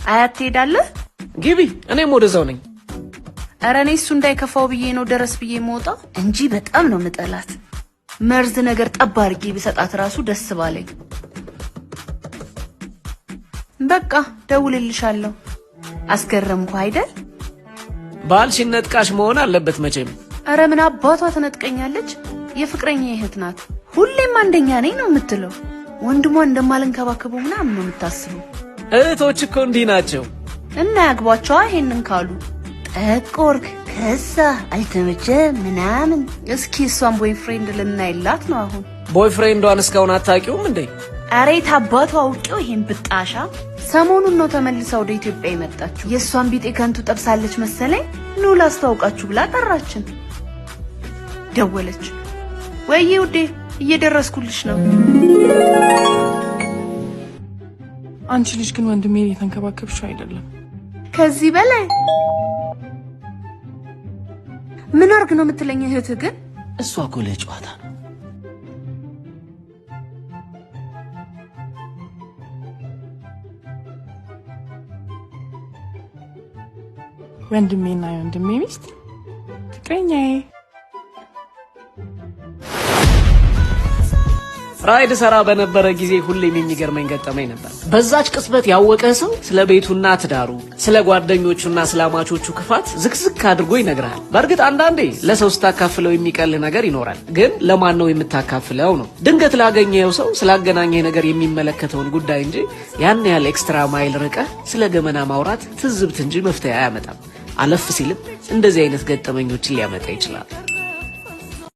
አያት ትሄዳለህ? ግቢ፣ እኔም ወደዛው ነኝ። ኧረ እኔ እሱ እንዳይከፋው ብዬ ነው ደረስ ብዬ የምወጣው እንጂ በጣም ነው ምጠላት። መርዝ ነገር ጠብ አድርጌ ብሰጣት ራሱ ደስ ባለኝ። በቃ ደውልልሻለሁ። አስገረምኩ አይደል? ባልሽን ነጥቃሽ መሆን አለበት መቼም። ኧረ ምን አባቷ ትነጥቀኛለች? የፍቅረኛ እህት ናት። ሁሌም አንደኛ ነኝ ነው የምትለው። ወንድሟ እንደማልንከባከበው ምናምን ነው የምታስበው። እህቶች እኮ እንዲህ ናቸው። እና ያግቧቸዋ ይሄንን ካሉ። ጠቆርክ ከዛ አልተመቸ ምናምን። እስኪ እሷን ቦይፍሬንድ ልናይላት ነው አሁን። ቦይፍሬንዷን እስካሁን አታውቂውም እንዴ? ኧረ የታባቱ አውቄው ይሄን ብጣሻ። ሰሞኑን ነው ተመልሳ ወደ ኢትዮጵያ የመጣችው። የእሷን ቢጤ ከንቱ ጠብሳለች መሰለኝ። ኑ ላስተዋውቃችሁ ብላ ጠራችን። ደወለች። ወይዬ ውዴ እየደረስኩልሽ ነው። አንቺ ልጅ ግን ወንድሜን እየተንከባከብሽው አይደለም። ከዚህ በላይ ምን አርግ ነው የምትለኝ? እህትህ ግን እሷ እኮ ለጨዋታ ነው። ወንድሜና የወንድሜ ሚስት ፍቅረኛዬ። ራይድ ሰራ በነበረ ጊዜ ሁሌም የሚገርመኝ ገጠመኝ ነበር። በዛች ቅጽበት ያወቀ ሰው ስለ ቤቱና ትዳሩ፣ ስለ ጓደኞቹና ስለ አማቾቹ ክፋት ዝክዝክ አድርጎ ይነግራል። በእርግጥ አንዳንዴ ለሰው ስታካፍለው የሚቀል ነገር ይኖራል። ግን ለማን ነው የምታካፍለው ነው። ድንገት ላገኘው ሰው ስላገናኘህ ነገር የሚመለከተውን ጉዳይ እንጂ ያን ያህል ኤክስትራ ማይል ርቀህ ስለ ገመና ማውራት ትዝብት እንጂ መፍትሄ አያመጣም። አለፍ ሲልም እንደዚህ አይነት ገጠመኞችን ሊያመጣ ይችላል።